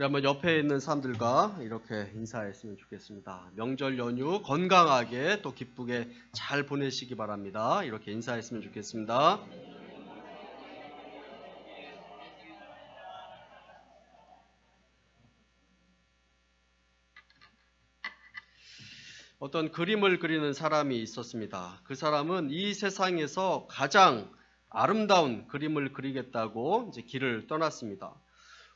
우리 한번 옆에 있는 사람들과 이렇게 인사했으면 좋겠습니다. 명절 연휴 건강하게 또 기쁘게 잘 보내시기 바랍니다. 이렇게 인사했으면 좋겠습니다. 어떤 그림을 그리는 사람이 있었습니다. 그 사람은 이 세상에서 가장 아름다운 그림을 그리겠다고 이제 길을 떠났습니다.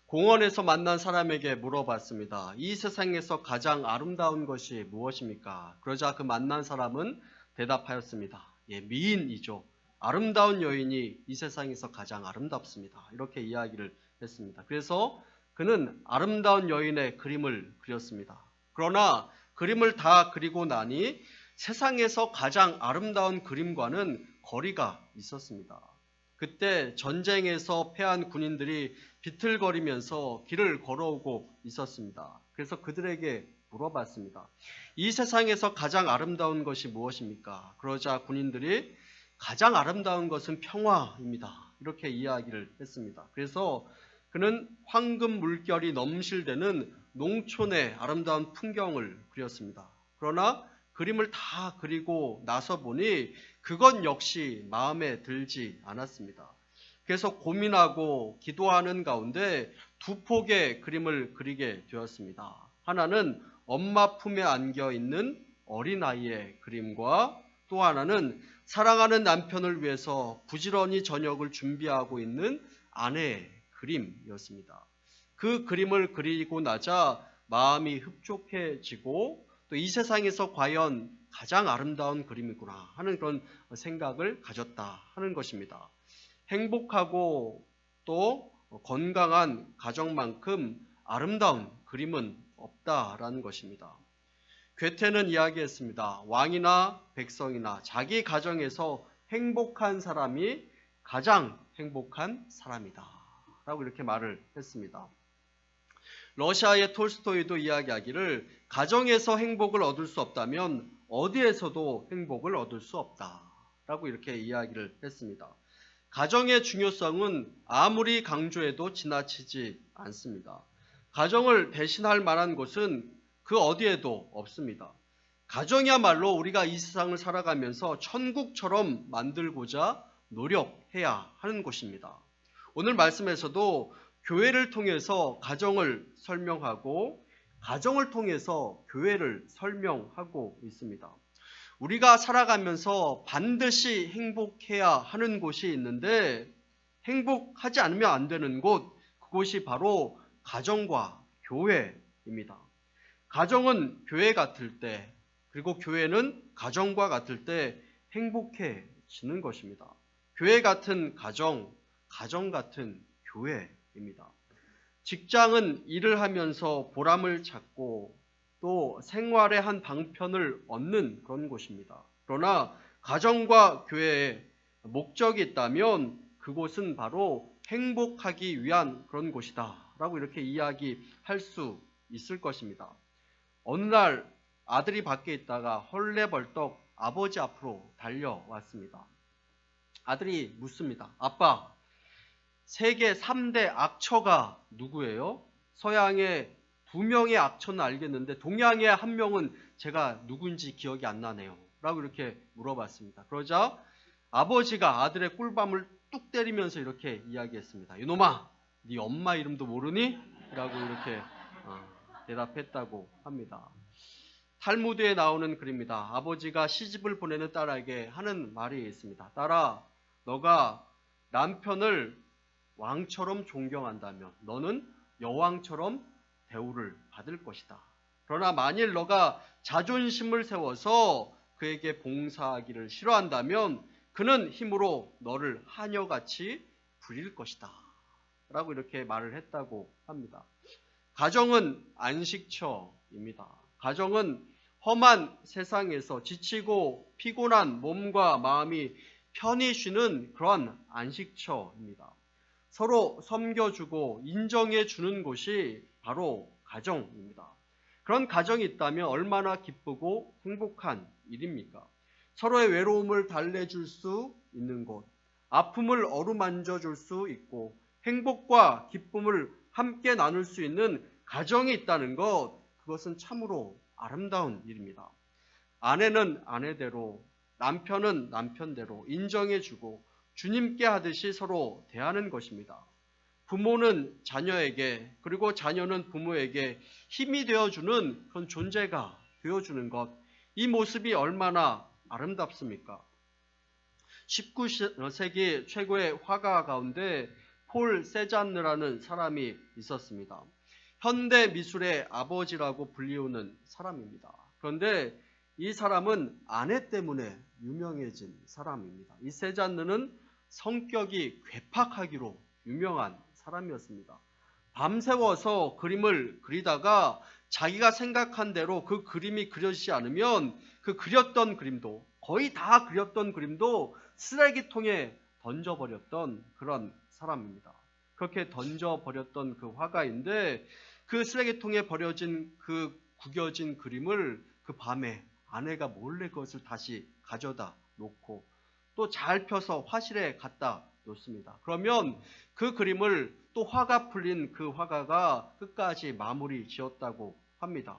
공원에서 만난 사람에게 물어봤습니다. 이 세상에서 가장 아름다운 것이 무엇입니까? 그러자 그 만난 사람은 대답하였습니다. 미인이죠. 아름다운 여인이 이 세상에서 가장 아름답습니다. 이렇게 이야기를 했습니다. 그래서 그는 아름다운 여인의 그림을 그렸습니다. 그러나 그림을 다 그리고 나니 세상에서 가장 아름다운 그림과는 거리가 있었습니다. 그때 전쟁에서 패한 군인들이 비틀거리면서 길을 걸어오고 있었습니다. 그래서 그들에게 물어봤습니다. 이 세상에서 가장 아름다운 것이 무엇입니까? 그러자 군인들이 가장 아름다운 것은 평화입니다. 이렇게 이야기를 했습니다. 그래서 그는 황금 물결이 넘실대는 농촌의 아름다운 풍경을 그렸습니다. 그러나 그림을 다 그리고 나서 보니 그것 역시 마음에 들지 않았습니다. 그래서 고민하고 기도하는 가운데 두 폭의 그림을 그리게 되었습니다. 하나는 엄마 품에 안겨 있는 어린아이의 그림과 또 하나는 사랑하는 남편을 위해서 부지런히 저녁을 준비하고 있는 아내의 그림이었습니다. 그 그림을 그리고 나자 마음이 흡족해지고 또 이 세상에서 과연 가장 아름다운 그림이구나 하는 그런 생각을 가졌다 하는 것입니다. 행복하고 또 건강한 가정만큼 아름다운 그림은 없다라는 것입니다. 괴테는 이야기했습니다. 왕이나 백성이나 자기 가정에서 행복한 사람이 가장 행복한 사람이다 라고 이렇게 말을 했습니다. 러시아의 톨스토이도 이야기하기를 가정에서 행복을 얻을 수 없다면 어디에서도 행복을 얻을 수 없다라고 이렇게 이야기를 했습니다. 가정의 중요성은 아무리 강조해도 지나치지 않습니다. 가정을 대신할 만한 곳은 그 어디에도 없습니다. 가정이야말로 우리가 이 세상을 살아가면서 천국처럼 만들고자 노력해야 하는 곳입니다. 오늘 말씀에서도 교회를 통해서 가정을 설명하고 가정을 통해서 교회를 설명하고 있습니다. 우리가 살아가면서 반드시 행복해야 하는 곳이 있는데 행복하지 않으면 안 되는 곳, 그곳이 바로 가정과 교회입니다. 가정은 교회 같을 때, 그리고 교회는 가정과 같을 때 행복해지는 것입니다. 교회 같은 가정, 가정 같은 교회입니다. 직장은 일을 하면서 보람을 찾고 또 생활의 한 방편을 얻는 그런 곳입니다. 그러나 가정과 교회에 목적이 있다면 그곳은 바로 행복하기 위한 그런 곳이다 라고 이렇게 이야기할 수 있을 것입니다. 어느 날 아들이 밖에 있다가 헐레벌떡 아버지 앞으로 달려왔습니다. 아들이 묻습니다. 아빠, 세계 3대 악처가 누구예요? 서양의 2명의 악처는 알겠는데 동양의 1명은 제가 누군지 기억이 안 나네요 라고 이렇게 물어봤습니다. 그러자 아버지가 아들의 꿀밤을 뚝 때리면서 이렇게 이야기했습니다. 이놈아, 네 엄마 이름도 모르니? 라고 이렇게 대답했다고 합니다. 탈무드에 나오는 글입니다. 아버지가 시집을 보내는 딸에게 하는 말이 있습니다. 딸아, 너가 남편을 왕처럼 존경한다면 너는 여왕처럼 대우를 받을 것이다. 그러나 만일 너가 자존심을 세워서 그에게 봉사하기를 싫어한다면 그는 힘으로 너를 하녀같이 부릴 것이다 라고 이렇게 말을 했다고 합니다. 가정은 안식처입니다. 가정은 험한 세상에서 지치고 피곤한 몸과 마음이 편히 쉬는 그런 안식처입니다. 서로 섬겨주고 인정해주는 곳이 바로 가정입니다. 그런 가정이 있다면 얼마나 기쁘고 행복한 일입니까? 서로의 외로움을 달래줄 수 있는 곳, 아픔을 어루만져 줄 수 있고 행복과 기쁨을 함께 나눌 수 있는 가정이 있다는 것, 그것은 참으로 아름다운 일입니다. 아내는 아내대로, 남편은 남편대로 인정해주고 주님께 하듯이 서로 대하는 것입니다. 부모는 자녀에게, 그리고 자녀는 부모에게 힘이 되어주는 그런 존재가 되어주는 것, 이 모습이 얼마나 아름답습니까? 19세기 최고의 화가 가운데 폴 세잔느라는 사람이 있었습니다. 현대 미술의 아버지라고 불리우는 사람입니다. 그런데 이 사람은 아내 때문에 유명해진 사람입니다. 이 세잔느는 성격이 괴팍하기로 유명한 사람이었습니다. 밤새워서 그림을 그리다가 자기가 생각한 대로 그 그림이 그려지지 않으면 그 그렸던 그림도, 거의 다 그렸던 그림도 쓰레기통에 던져버렸던 그런 사람입니다. 그렇게 던져버렸던 그 화가인데, 그 쓰레기통에 버려진 그 구겨진 그림을 그 밤에 아내가 몰래 그것을 다시 가져다 놓고 또 잘 펴서 화실에 갖다 놓습니다. 그러면 그 그림을 또 화가 풀린 그 화가가 끝까지 마무리 지었다고 합니다.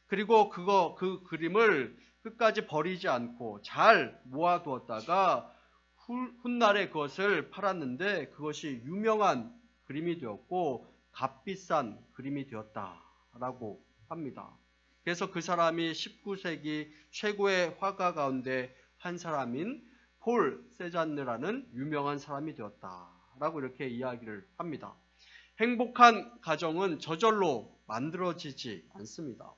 그리고 그 그림을 끝까지 버리지 않고 잘 모아두었다가 훗날에 그것을 팔았는데 그것이 유명한 그림이 되었고 값비싼 그림이 되었다라고 합니다. 그래서 그 사람이 19세기 최고의 화가 가운데 한 사람인 폴 세잔느라는 유명한 사람이 되었다라고 이렇게 이야기를 합니다. 행복한 가정은 저절로 만들어지지 않습니다.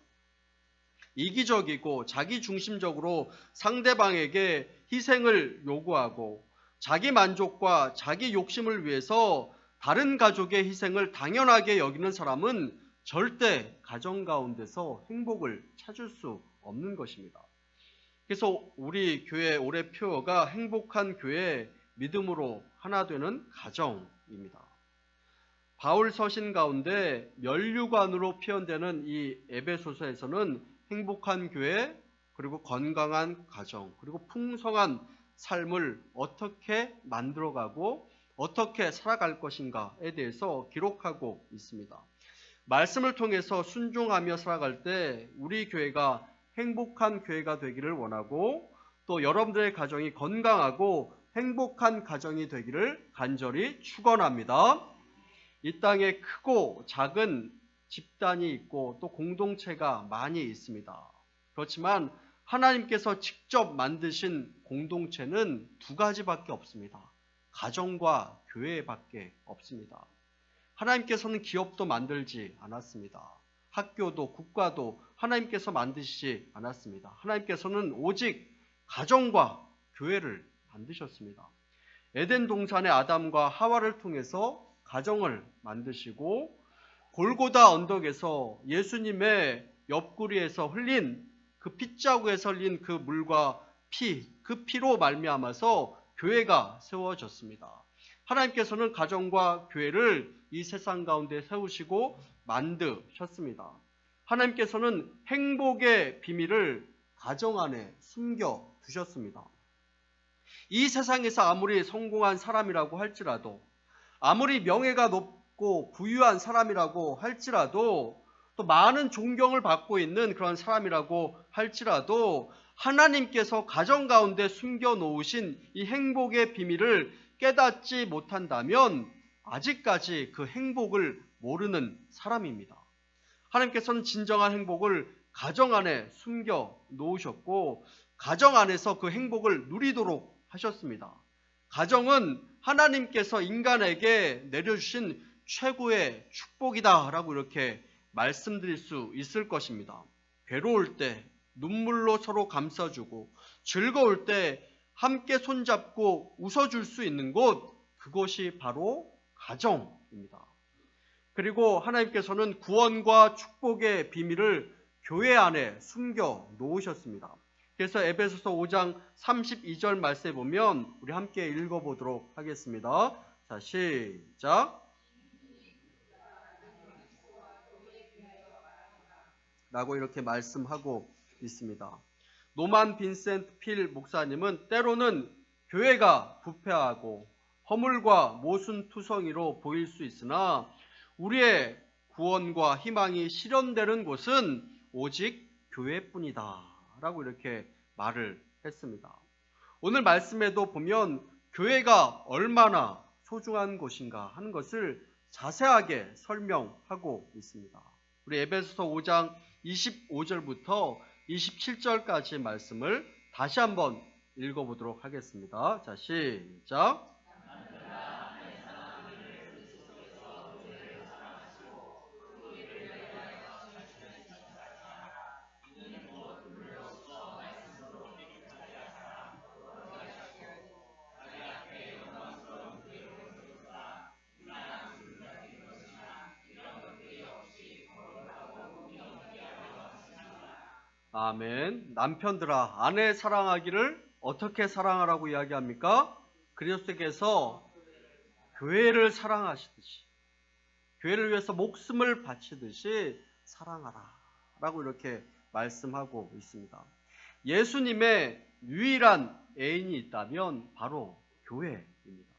이기적이고 자기중심적으로 상대방에게 희생을 요구하고 자기 만족과 자기 욕심을 위해서 다른 가족의 희생을 당연하게 여기는 사람은 절대 가정 가운데서 행복을 찾을 수 없는 것입니다. 그래서 우리 교회 올해 표어가 행복한 교회, 믿음으로 하나 되는 가정입니다. 바울 서신 가운데 면류관으로 표현되는 이 에베소서에서는 행복한 교회, 그리고 건강한 가정, 그리고 풍성한 삶을 어떻게 만들어가고 어떻게 살아갈 것인가에 대해서 기록하고 있습니다. 말씀을 통해서 순종하며 살아갈 때 우리 교회가 행복한 교회가 되기를 원하고 또 여러분들의 가정이 건강하고 행복한 가정이 되기를 간절히 축원합니다. 이 땅에 크고 작은 집단이 있고 또 공동체가 많이 있습니다. 그렇지만 하나님께서 직접 만드신 공동체는 두 가지밖에 없습니다. 가정과 교회밖에 없습니다. 하나님께서는 기업도 만들지 않았습니다. 학교도 국가도 하나님께서 만드시지 않았습니다. 하나님께서는 오직 가정과 교회를 만드셨습니다. 에덴 동산의 아담과 하와를 통해서 가정을 만드시고 골고다 언덕에서 예수님의 옆구리에서 흘린 그 핏자국에서 흘린 그 물과 그 피로 말미암아서 교회가 세워졌습니다. 하나님께서는 가정과 교회를 이 세상 가운데 세우시고 만드셨습니다. 하나님께서는 행복의 비밀을 가정 안에 숨겨 두셨습니다. 이 세상에서 아무리 성공한 사람이라고 할지라도, 아무리 명예가 높고 부유한 사람이라고 할지라도, 또 많은 존경을 받고 있는 그런 사람이라고 할지라도 하나님께서 가정 가운데 숨겨 놓으신 이 행복의 비밀을 깨닫지 못한다면 아직까지 그 행복을 모르는 사람입니다. 하나님께서는 진정한 행복을 가정 안에 숨겨 놓으셨고 가정 안에서 그 행복을 누리도록 하셨습니다. 가정은 하나님께서 인간에게 내려주신 최고의 축복이다라고 이렇게 말씀드릴 수 있을 것입니다. 괴로울 때 눈물로 서로 감싸주고 즐거울 때 함께 손잡고 웃어줄 수 있는 곳, 그것이 바로 가정입니다. 그리고 하나님께서는 구원과 축복의 비밀을 교회 안에 숨겨 놓으셨습니다. 그래서 에베소서 5장 32절 말씀에 보면 우리 함께 읽어보도록 하겠습니다. 자, 시작. 라고 이렇게 말씀하고 있습니다. 노만 빈센트 필 목사님은 때로는 교회가 부패하고 허물과 모순투성이로 보일 수 있으나 우리의 구원과 희망이 실현되는 곳은 오직 교회뿐이다 라고 이렇게 말을 했습니다. 오늘 말씀에도 보면 교회가 얼마나 소중한 곳인가 하는 것을 자세하게 설명하고 있습니다. 우리 에베소서 5장 25절부터 27절까지의 말씀을 다시 한번 읽어보도록 하겠습니다. 자, 시작. 아멘. 남편들아, 아내 사랑하기를 어떻게 사랑하라고 이야기합니까? 그리스도께서 교회를 사랑하시듯이, 교회를 위해서 목숨을 바치듯이 사랑하라 라고 이렇게 말씀하고 있습니다. 예수님의 유일한 애인이 있다면 바로 교회입니다.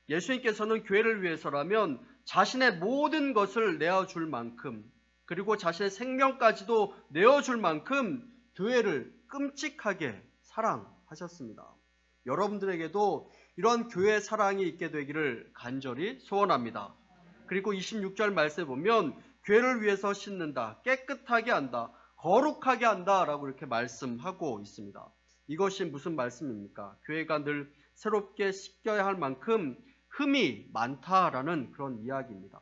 예수님께서는 교회를 위해서라면 자신의 모든 것을 내어줄 만큼, 그리고 자신의 생명까지도 내어줄 만큼 교회를 끔찍하게 사랑하셨습니다. 여러분들에게도 이런 교회 사랑이 있게 되기를 간절히 소원합니다. 그리고 26절 말씀에 보면 교회를 위해서 씻는다, 깨끗하게 한다, 거룩하게 한다 라고 이렇게 말씀하고 있습니다. 이것이 무슨 말씀입니까? 교회가 늘 새롭게 씻겨야 할 만큼 흠이 많다라는 그런 이야기입니다.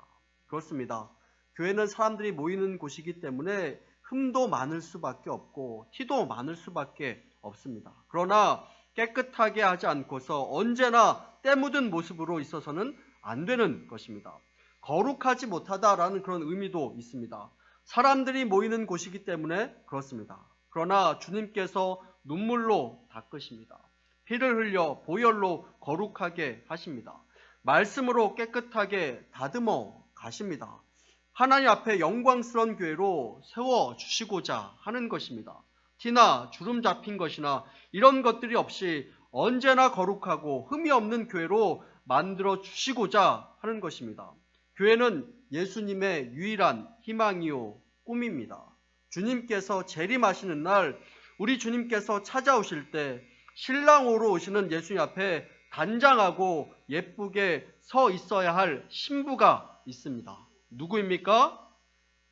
그렇습니다. 교회는 사람들이 모이는 곳이기 때문에 흠도 많을 수밖에 없고 티도 많을 수밖에 없습니다. 그러나 깨끗하게 하지 않고서 언제나 때 묻은 모습으로 있어서는 안 되는 것입니다. 거룩하지 못하다라는 그런 의미도 있습니다. 사람들이 모이는 곳이기 때문에 그렇습니다. 그러나 주님께서 눈물로 닦으십니다. 피를 흘려 보혈로 거룩하게 하십니다. 말씀으로 깨끗하게 다듬어 가십니다. 하나님 앞에 영광스러운 교회로 세워주시고자 하는 것입니다. 티나 주름 잡힌 것이나 이런 것들이 없이 언제나 거룩하고 흠이 없는 교회로 만들어 주시고자 하는 것입니다. 교회는 예수님의 유일한 희망이요 꿈입니다. 주님께서 재림하시는 날, 우리 주님께서 찾아오실 때 신랑으로 오시는 예수님 앞에 단장하고 예쁘게 서 있어야 할 신부가 있습니다. 누구입니까?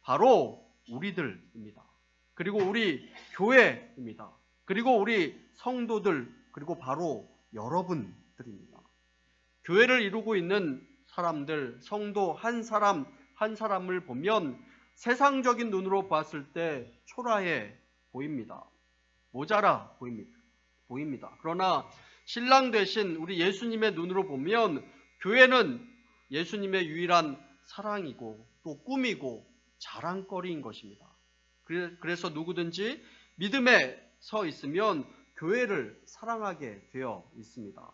바로 우리들입니다. 그리고 우리 교회입니다. 그리고 우리 성도들, 그리고 바로 여러분들입니다. 교회를 이루고 있는 사람들, 성도 한 사람 한 사람을 보면 세상적인 눈으로 봤을 때 초라해 보입니다. 모자라 보입니다. 그러나 신랑 되신 우리 예수님의 눈으로 보면 교회는 예수님의 유일한 사랑이고 또 꿈이고 자랑거리인 것입니다. 그래서 누구든지 믿음에 서 있으면 교회를 사랑하게 되어 있습니다.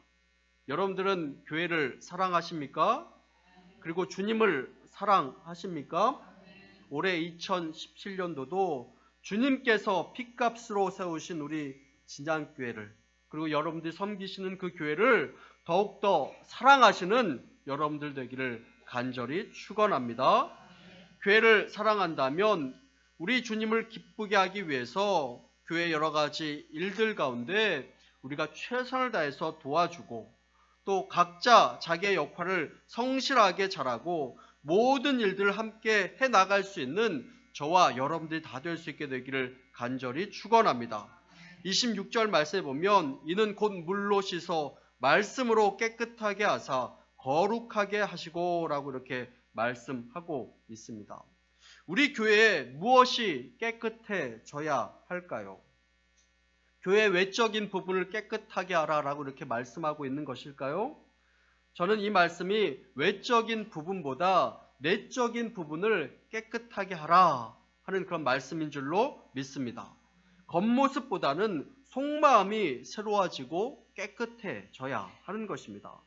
여러분들은 교회를 사랑하십니까? 그리고 주님을 사랑하십니까? 올해 2017년도도 주님께서 핏값으로 세우신 우리 진양교회를, 그리고 여러분들이 섬기시는 그 교회를 더욱더 사랑하시는 여러분들 되기를 간절히 축원합니다. 교회를 사랑한다면 우리 주님을 기쁘게 하기 위해서 교회 여러 가지 일들 가운데 우리가 최선을 다해서 도와주고 또 각자 자기의 역할을 성실하게 잘하고 모든 일들을 함께 해나갈 수 있는 저와 여러분들이 다 될 수 있게 되기를 간절히 축원합니다. 26절 말씀에 보면 이는 곧 물로 씻어 말씀으로 깨끗하게 하사 거룩하게 하시고 라고 이렇게 말씀하고 있습니다. 우리 교회에 무엇이 깨끗해져야 할까요? 교회 외적인 부분을 깨끗하게 하라 라고 이렇게 말씀하고 있는 것일까요? 저는 이 말씀이 외적인 부분보다 내적인 부분을 깨끗하게 하라 하는 그런 말씀인 줄로 믿습니다. 겉모습보다는 속마음이 새로워지고 깨끗해져야 하는 것입니다.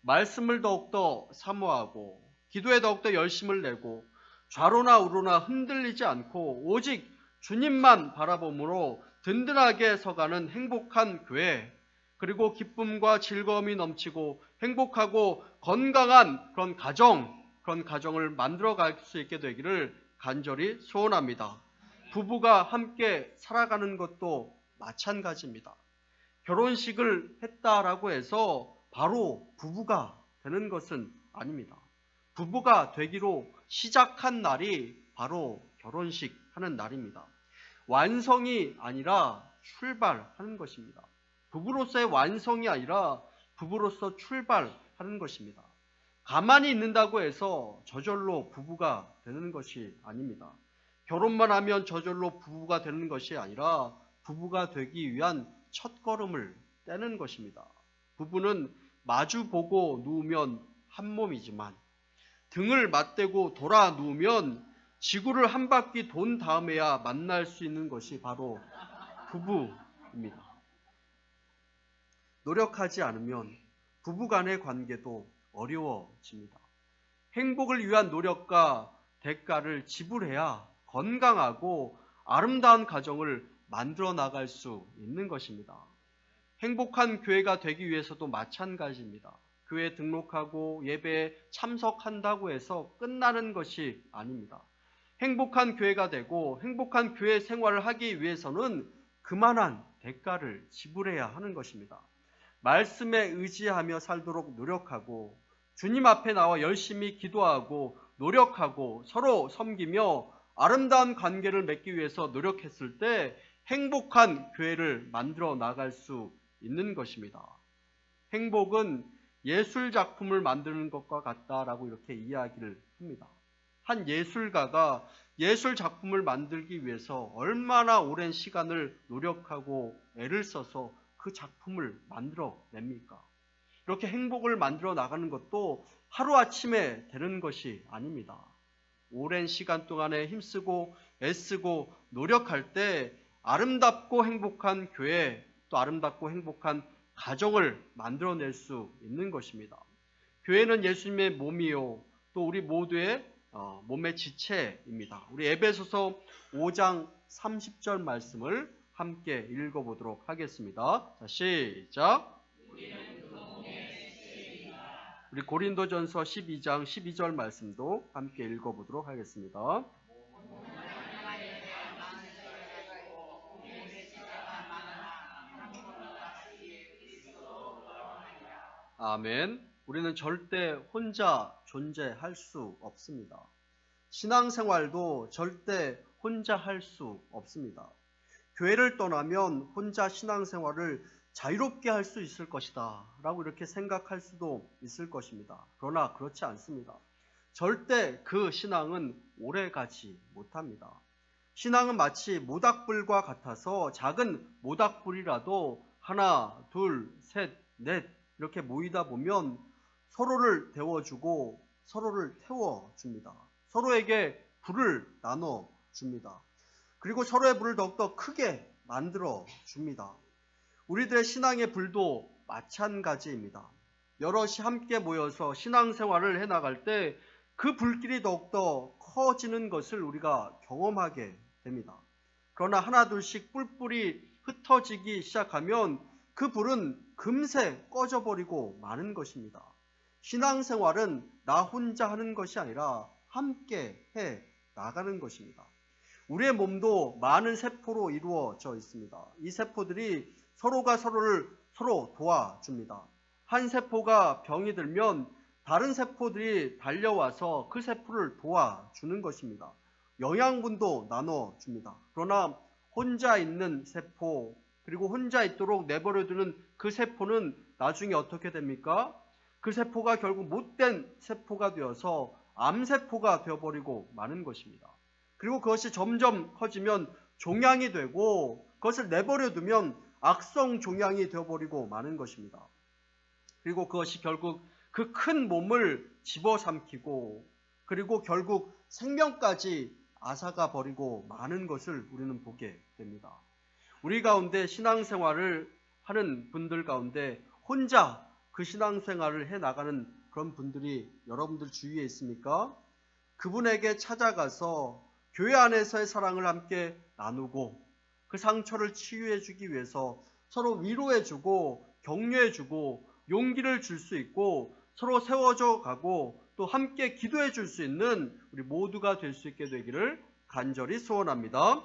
말씀을 더욱더 사모하고 기도에 더욱더 열심을 내고 좌로나 우로나 흔들리지 않고 오직 주님만 바라봄으로 든든하게 서가는 행복한 교회, 그리고 기쁨과 즐거움이 넘치고 행복하고 건강한 그런 가정, 그런 가정을 만들어갈 수 있게 되기를 간절히 소원합니다. 부부가 함께 살아가는 것도 마찬가지입니다. 결혼식을 했다라고 해서 바로 부부가 되는 것은 아닙니다. 부부가 되기로 시작한 날이 바로 결혼식 하는 날입니다. 완성이 아니라 출발하는 것입니다. 부부로서의 완성이 아니라 부부로서 출발하는 것입니다. 가만히 있는다고 해서 저절로 부부가 되는 것이 아닙니다. 결혼만 하면 저절로 부부가 되는 것이 아니라 부부가 되기 위한 첫걸음을 떼는 것입니다. 부부는 마주보고 누우면 한 몸이지만 등을 맞대고 돌아 누우면 지구를 한 바퀴 돈 다음에야 만날 수 있는 것이 바로 부부입니다. 노력하지 않으면 부부간의 관계도 어려워집니다. 행복을 위한 노력과 대가를 지불해야 건강하고 아름다운 가정을 만들어 나갈 수 있는 것입니다. 행복한 교회가 되기 위해서도 마찬가지입니다. 교회에 등록하고 예배에 참석한다고 해서 끝나는 것이 아닙니다. 행복한 교회가 되고 행복한 교회 생활을 하기 위해서는 그만한 대가를 지불해야 하는 것입니다. 말씀에 의지하며 살도록 노력하고 주님 앞에 나와 열심히 기도하고 노력하고 서로 섬기며 아름다운 관계를 맺기 위해서 노력했을 때 행복한 교회를 만들어 나갈 수 있는 것입니다. 행복은 예술 작품을 만드는 것과 같다라고 이렇게 이야기를 합니다. 한 예술가가 예술 작품을 만들기 위해서 얼마나 오랜 시간을 노력하고 애를 써서 그 작품을 만들어 냅니까? 이렇게 행복을 만들어 나가는 것도 하루아침에 되는 것이 아닙니다. 오랜 시간 동안에 힘쓰고 애쓰고 노력할 때 아름답고 행복한 교회, 또 아름답고 행복한 가정을 만들어낼 수 있는 것입니다. 교회는 예수님의 몸이요, 또 우리 모두의 몸의 지체입니다. 우리 에베소서 5장 30절 말씀을 함께 읽어보도록 하겠습니다. 자, 시작. 우리 고린도전서 12장 12절 말씀도 함께 읽어보도록 하겠습니다. 아멘. 우리는 절대 혼자 존재할 수 없습니다. 신앙생활도 절대 혼자 할 수 없습니다. 교회를 떠나면 혼자 신앙생활을 자유롭게 할 수 있을 것이다 라고 이렇게 생각할 수도 있을 것입니다. 그러나 그렇지 않습니다. 절대 그 신앙은 오래가지 못합니다. 신앙은 마치 모닥불과 같아서 작은 모닥불이라도 하나, 둘, 셋, 넷 이렇게 모이다 보면 서로를 데워주고 서로를 태워줍니다. 서로에게 불을 나눠줍니다. 그리고 서로의 불을 더욱더 크게 만들어줍니다. 우리들의 신앙의 불도 마찬가지입니다. 여럿이 함께 모여서 신앙생활을 해나갈 때 그 불길이 더욱더 커지는 것을 우리가 경험하게 됩니다. 그러나 하나 둘씩 뿔뿔이 흩어지기 시작하면 그 불은 금세 꺼져버리고 마는 것입니다. 신앙생활은 나 혼자 하는 것이 아니라 함께 해 나가는 것입니다. 우리의 몸도 많은 세포로 이루어져 있습니다. 이 세포들이 서로가 서로를 도와줍니다. 한 세포가 병이 들면 다른 세포들이 달려와서 그 세포를 도와주는 것입니다. 영양분도 나눠줍니다. 그러나 혼자 있는 세포, 그리고 혼자 있도록 내버려두는 그 세포는 나중에 어떻게 됩니까? 그 세포가 결국 못된 세포가 되어서 암세포가 되어버리고 마는 것입니다. 그리고 그것이 점점 커지면 종양이 되고 그것을 내버려두면 악성 종양이 되어버리고 마는 것입니다. 그리고 그것이 결국 그 큰 몸을 집어삼키고 그리고 결국 생명까지 앗아가 버리고 마는 것을 우리는 보게 됩니다. 우리 가운데 신앙생활을 하는 분들 가운데 혼자 그 신앙생활을 해나가는 그런 분들이 여러분들 주위에 있습니까? 그분에게 찾아가서 교회 안에서의 사랑을 함께 나누고 그 상처를 치유해주기 위해서 서로 위로해주고 격려해주고 용기를 줄 수 있고 서로 세워져 가고 또 함께 기도해 줄 수 있는 우리 모두가 될 수 있게 되기를 간절히 소원합니다.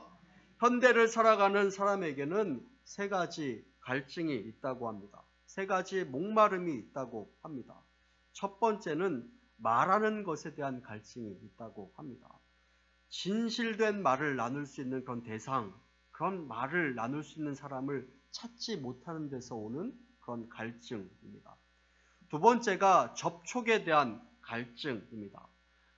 현대를 살아가는 사람에게는 세 가지 갈증이 있다고 합니다. 세 가지 목마름이 있다고 합니다. 첫 번째는 말하는 것에 대한 갈증이 있다고 합니다. 진실된 말을 나눌 수 있는 그런 대상, 그런 말을 나눌 수 있는 사람을 찾지 못하는 데서 오는 그런 갈증입니다. 두 번째가 접촉에 대한 갈증입니다.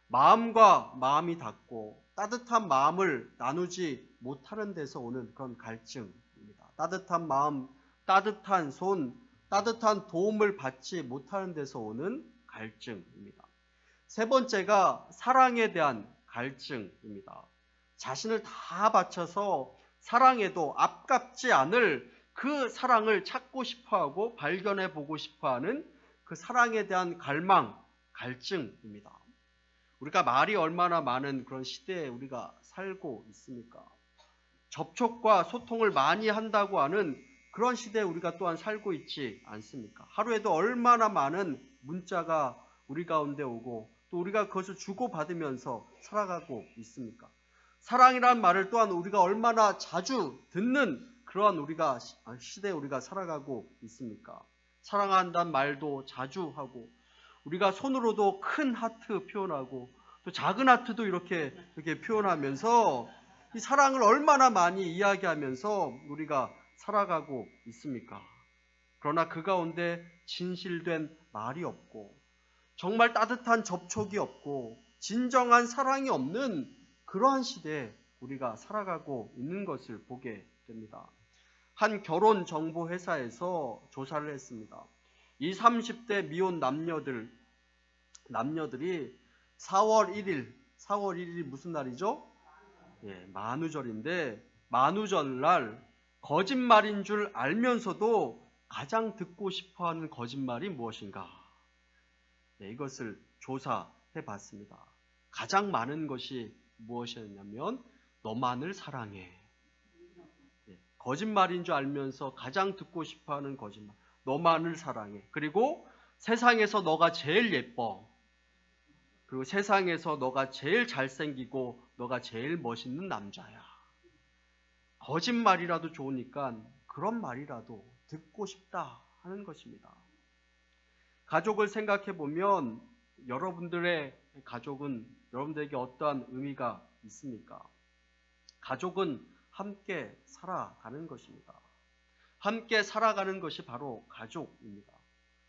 마음과 마음이 닿고 따뜻한 마음을 나누지 못하는 데서 오는 그런 갈증입니다. 따뜻한 마음, 따뜻한 손, 따뜻한 도움을 받지 못하는 데서 오는 갈증입니다. 세 번째가 사랑에 대한 갈증입니다. 자신을 다 바쳐서 사랑해도 아깝지 않을 그 사랑을 찾고 싶어하고 발견해 보고 싶어하는 그 사랑에 대한 갈망, 갈증입니다. 우리가 말이 얼마나 많은 그런 시대에 우리가 살고 있습니까? 접촉과 소통을 많이 한다고 하는 그런 시대에 우리가 또한 살고 있지 않습니까? 하루에도 얼마나 많은 문자가 우리 가운데 오고 또 우리가 그것을 주고받으면서 살아가고 있습니까? 사랑이라는 말을 또한 우리가 얼마나 자주 듣는 그러한 우리가 시대에 우리가 살아가고 있습니까? 사랑한다는 말도 자주 하고 우리가 손으로도 큰 하트 표현하고 또 작은 하트도 이렇게 표현하면서 이 사랑을 얼마나 많이 이야기하면서 우리가 살아가고 있습니까? 그러나 그 가운데 진실된 말이 없고 정말 따뜻한 접촉이 없고 진정한 사랑이 없는 그러한 시대에 우리가 살아가고 있는 것을 보게 됩니다. 한 결혼정보회사에서 조사를 했습니다. 20, 30대 미혼 남녀들이 4월 1일이 무슨 날이죠? 예, 만우절인데 만우절날 거짓말인 줄 알면서도 가장 듣고 싶어하는 거짓말이 무엇인가? 네, 이것을 조사해 봤습니다. 가장 많은 것이 무엇이었냐면 너만을 사랑해. 네, 거짓말인 줄 알면서 가장 듣고 싶어하는 거짓말. 너만을 사랑해. 그리고 세상에서 너가 제일 예뻐. 그리고 세상에서 너가 제일 잘생기고 너가 제일 멋있는 남자야. 거짓말이라도 좋으니까 그런 말이라도 듣고 싶다 하는 것입니다. 가족을 생각해 보면 여러분들의 가족은 여러분들에게 어떠한 의미가 있습니까? 가족은 함께 살아가는 것입니다. 함께 살아가는 것이 바로 가족입니다.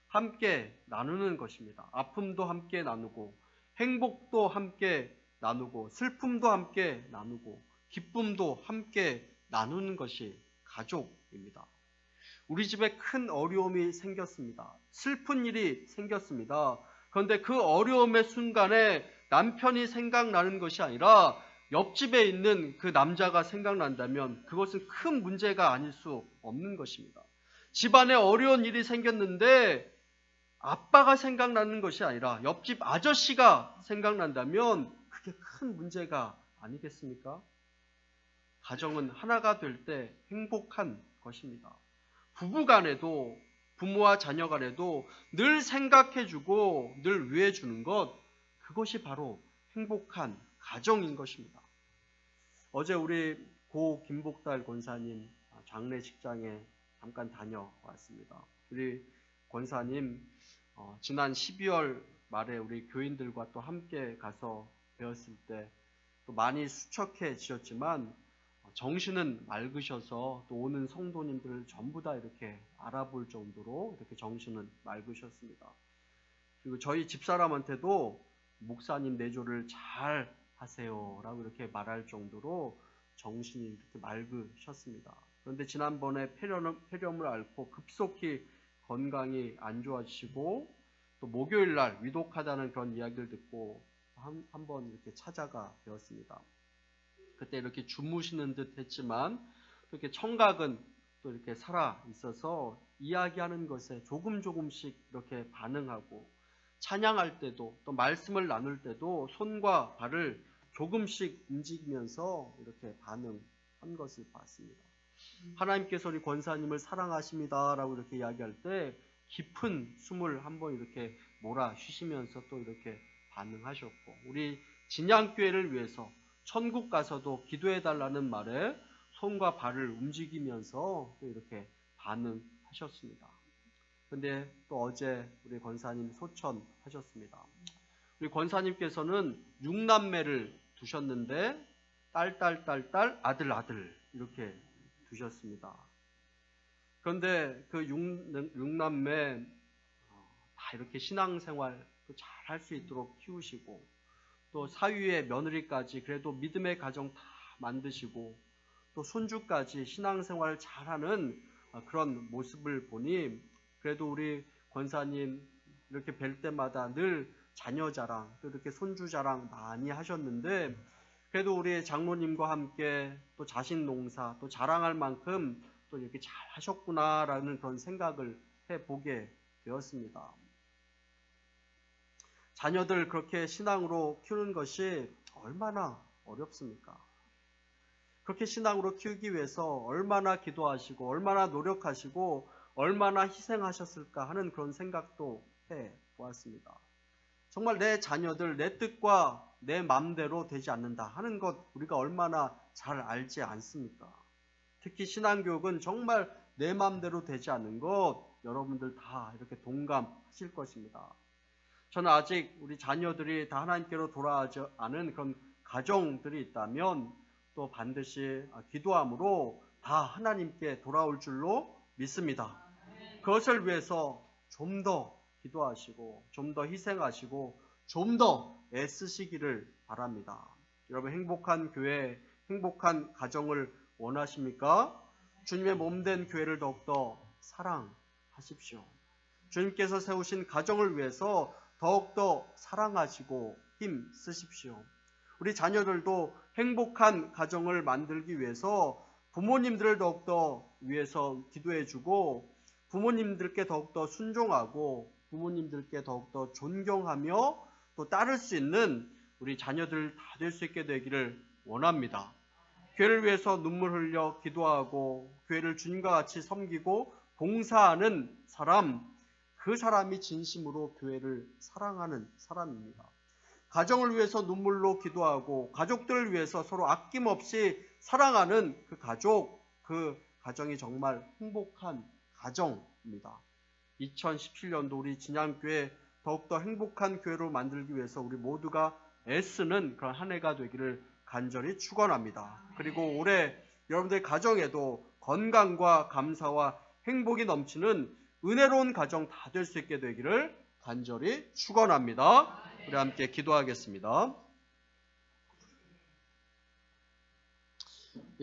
함께 나누는 것입니다. 아픔도 함께 나누고 행복도 함께 나누고 슬픔도 함께 나누고 기쁨도 함께 나누는 것이 가족입니다. 우리 집에 큰 어려움이 생겼습니다. 슬픈 일이 생겼습니다. 그런데 그 어려움의 순간에 남편이 생각나는 것이 아니라 옆집에 있는 그 남자가 생각난다면 그것은 큰 문제가 아닐 수 없는 것입니다. 집안에 어려운 일이 생겼는데 아빠가 생각나는 것이 아니라 옆집 아저씨가 생각난다면 그게 큰 문제가 아니겠습니까? 가정은 하나가 될 때 행복한 것입니다. 부부간에도 부모와 자녀 간에도 늘 생각해주고 늘 위해주는 것, 그것이 바로 행복한 가정인 것입니다. 어제 우리 고 김복달 권사님 장례식장에 잠깐 다녀왔습니다. 우리 권사님 지난 12월 말에 우리 교인들과 또 함께 가서 배웠을 때 또 많이 수척해지셨지만 정신은 맑으셔서 또 오는 성도님들을 전부 다 이렇게 알아볼 정도로 이렇게 정신은 맑으셨습니다. 그리고 저희 집사람한테도 목사님 내조를 잘 하세요 라고 이렇게 말할 정도로 정신이 이렇게 맑으셨습니다. 그런데 지난번에 폐렴을 앓고 급속히 건강이 안 좋아지시고 또 목요일 날 위독하다는 그런 이야기를 듣고 한번 이렇게 찾아가 되었습니다. 그때 이렇게 주무시는 듯 했지만 또 이렇게 청각은 또 이렇게 살아 있어서 이야기하는 것에 조금씩 이렇게 반응하고 찬양할 때도 또 말씀을 나눌 때도 손과 발을 조금씩 움직이면서 이렇게 반응한 것을 봤습니다. 하나님께서 우리 권사님을 사랑하십니다 라고 이렇게 이야기할 때 깊은 숨을 한번 이렇게 몰아 쉬시면서 또 이렇게 반응하셨고, 우리 진양교회를 위해서 천국 가서도 기도해달라는 말에 손과 발을 움직이면서 또 이렇게 반응하셨습니다. 근데 또 어제 우리 권사님 소천하셨습니다. 우리 권사님께서는 6남매를 두셨는데 딸, 아들 이렇게 두셨습니다. 그런데 그 6남매 다 이렇게 신앙생활 잘 할 수 있도록 키우시고, 또 사위의 며느리까지 그래도 믿음의 가정 다 만드시고, 또 손주까지 신앙생활을 잘하는 그런 모습을 보니, 그래도 우리 권사님 이렇게 뵐 때마다 늘 자녀 자랑, 또 이렇게 손주 자랑 많이 하셨는데, 그래도 우리 장로님과 함께 또 자식 농사 또 자랑할 만큼 또 이렇게 잘 하셨구나라는 그런 생각을 해보게 되었습니다. 자녀들 그렇게 신앙으로 키우는 것이 얼마나 어렵습니까? 그렇게 신앙으로 키우기 위해서 얼마나 기도하시고 얼마나 노력하시고 얼마나 희생하셨을까 하는 그런 생각도 해보았습니다. 정말 내 자녀들 내 뜻과 내 마음대로 되지 않는다 하는 것 우리가 얼마나 잘 알지 않습니까? 특히 신앙교육은 정말 내 마음대로 되지 않는 것 여러분들 다 이렇게 동감하실 것입니다. 저는 아직 우리 자녀들이 다 하나님께로 돌아가지 않은 그런 가정들이 있다면 또 반드시 기도함으로 다 하나님께 돌아올 줄로 믿습니다. 그것을 위해서 좀 더 기도하시고 좀 더 희생하시고 좀 더 애쓰시기를 바랍니다. 여러분 행복한 교회, 행복한 가정을 원하십니까? 주님의 몸된 교회를 더욱더 사랑하십시오. 주님께서 세우신 가정을 위해서 더욱더 사랑하시고 힘 쓰십시오. 우리 자녀들도 행복한 가정을 만들기 위해서 부모님들을 더욱더 위해서 기도해주고 부모님들께 더욱더 순종하고 부모님들께 더욱더 존경하며 또 따를 수 있는 우리 자녀들 다 될 수 있게 되기를 원합니다. 교회를 위해서 눈물 흘려 기도하고 교회를 주님과 같이 섬기고 봉사하는 사람, 그 사람이 진심으로 교회를 사랑하는 사람입니다. 가정을 위해서 눈물로 기도하고 가족들을 위해서 서로 아낌없이 사랑하는 그 가족, 그 가정이 정말 행복한 가정입니다. 2017년도 우리 진양교회 더욱더 행복한 교회로 만들기 위해서 우리 모두가 애쓰는 그런 한 해가 되기를 간절히 축원합니다. 그리고 올해 여러분들 가정에도 건강과 감사와 행복이 넘치는 은혜로운 가정 다 될 수 있게 되기를 간절히 축원합니다. 우리 함께 기도하겠습니다.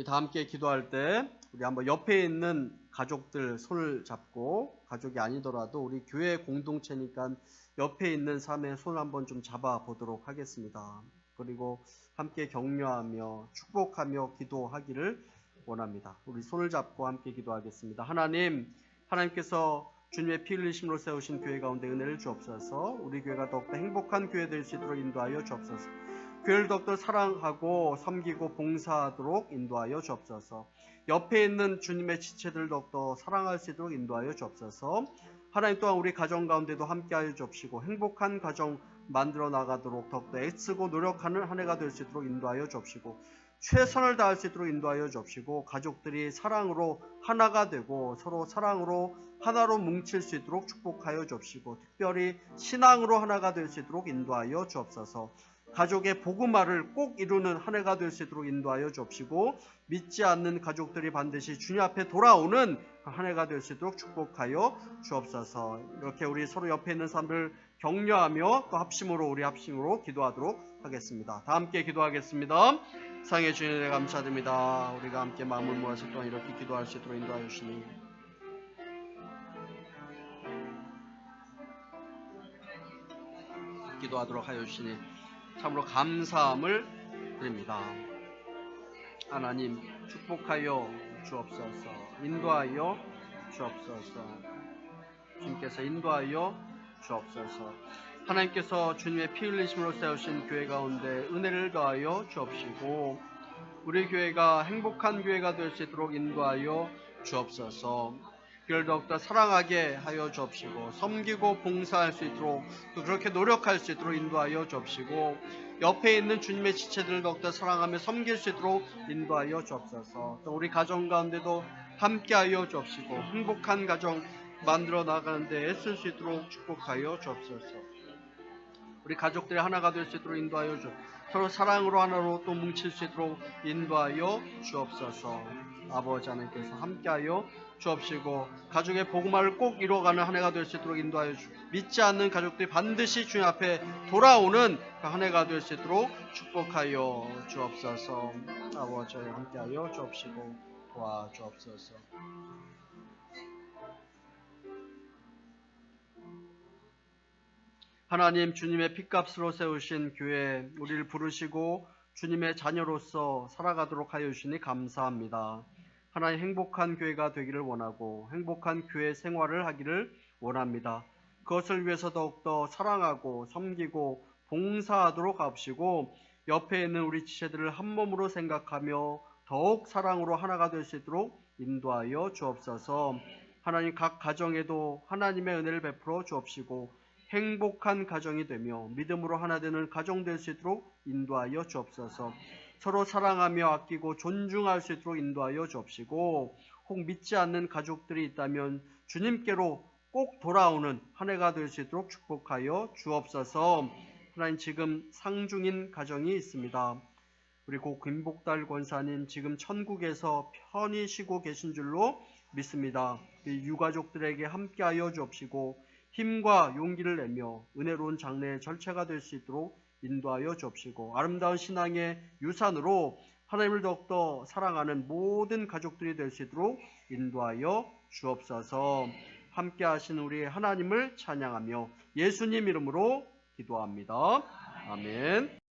다 함께 기도할 때 우리 한번 옆에 있는 가족들 손을 잡고, 가족이 아니더라도 우리 교회 공동체니까 옆에 있는 사람의 손을 한번 좀 잡아 보도록 하겠습니다. 그리고 함께 격려하며 축복하며 기도하기를 원합니다. 우리 손을 잡고 함께 기도하겠습니다. 하나님께서 주님의 피 흘리심으로 세우신 교회 가운데 은혜를 주옵소서. 우리 교회가 더욱더 행복한 교회 될 수 있도록 인도하여 주옵소서. 교회를 더욱더 사랑하고 섬기고 봉사하도록 인도하여 주옵소서. 옆에 있는 주님의 지체들 더욱더 사랑할 수 있도록 인도하여 주옵소서. 하나님 또한 우리 가정 가운데도 함께하여 주옵시고 행복한 가정 만들어 나가도록 더욱더 애쓰고 노력하는 한 해가 될 수 있도록 인도하여 주옵시고 최선을 다할 수 있도록 인도하여 주옵시고 가족들이 사랑으로 하나가 되고 서로 사랑으로 하나로 뭉칠 수 있도록 축복하여 주옵시고 특별히 신앙으로 하나가 될 수 있도록 인도하여 주옵소서. 가족의 복음화를 꼭 이루는 한 해가 될 수 있도록 인도하여 주옵시고 믿지 않는 가족들이 반드시 주님 앞에 돌아오는 한 해가 될 수 있도록 축복하여 주옵소서. 이렇게 우리 서로 옆에 있는 사람들 격려하며 또 우리 합심으로 기도하도록 하겠습니다. 다 함께 기도하겠습니다. 사랑해 주님 감사드립니다. 우리가 함께 마음을 모아서 또한 이렇게 기도할 수 있도록 인도하여 주시니 기도하도록 하여 주시니 참으로 감사함을 드립니다. 하나님 축복하여 주옵소서. 인도하여 주옵소서. 주님께서 인도하여 주옵소서. 하나님께서 주님의 피 흘리심으로 세우신 교회 가운데 은혜를 더하여 주옵시고 우리 교회가 행복한 교회가 될 수 있도록 인도하여 주옵소서. 그를 더욱더 사랑하게 하여 주옵시고 섬기고 봉사할 수 있도록 또 그렇게 노력할 수 있도록 인도하여 주옵시고 옆에 있는 주님의 지체들을 더욱더 사랑하며 섬길 수 있도록 인도하여 주옵소서. 또 우리 가정 가운데도 함께하여 주옵시고 행복한 가정 만들어 나가는데 애쓸 수 있도록 축복하여 주옵소서. 우리 가족들이 하나가 될 수 있도록 인도하여 주옵소서. 서로 사랑으로 하나로 또 뭉칠 수 있도록 인도하여 주옵소서. 아버지 하나님께서 함께하여 주옵시고 가족의 복음화를 꼭 이루어가는 한 해가 될 수 있도록 인도하여 주옵소서. 믿지 않는 가족들이 반드시 주님 앞에 돌아오는 그 한 해가 될 수 있도록 축복하여 주옵소서. 아버지 함께하여 주옵시고 도와주옵소서. 하나님, 주님의 핏값으로 세우신 교회, 우리를 부르시고 주님의 자녀로서 살아가도록 하여 주시니 감사합니다. 하나님, 행복한 교회가 되기를 원하고 행복한 교회 생활을 하기를 원합니다. 그것을 위해서 더욱더 사랑하고 섬기고 봉사하도록 하옵시고 옆에 있는 우리 지체들을 한 몸으로 생각하며 더욱 사랑으로 하나가 될 수 있도록 인도하여 주옵소서. 하나님, 각 가정에도 하나님의 은혜를 베풀어 주옵시고 행복한 가정이 되며 믿음으로 하나 되는 가정 될 수 있도록 인도하여 주옵소서. 서로 사랑하며 아끼고 존중할 수 있도록 인도하여 주옵시고 혹 믿지 않는 가족들이 있다면 주님께로 꼭 돌아오는 한 해가 될 수 있도록 축복하여 주옵소서. 하나님, 지금 상중인 가정이 있습니다. 우리 고 김복달 권사님 지금 천국에서 편히 쉬고 계신 줄로 믿습니다. 이 유가족들에게 함께하여 주옵시고 힘과 용기를 내며 은혜로운 장래의 절체가 될 수 있도록 인도하여 주옵시고 아름다운 신앙의 유산으로 하나님을 더욱더 사랑하는 모든 가족들이 될 수 있도록 인도하여 주옵소서. 함께 하신 우리 하나님을 찬양하며 예수님 이름으로 기도합니다. 아멘.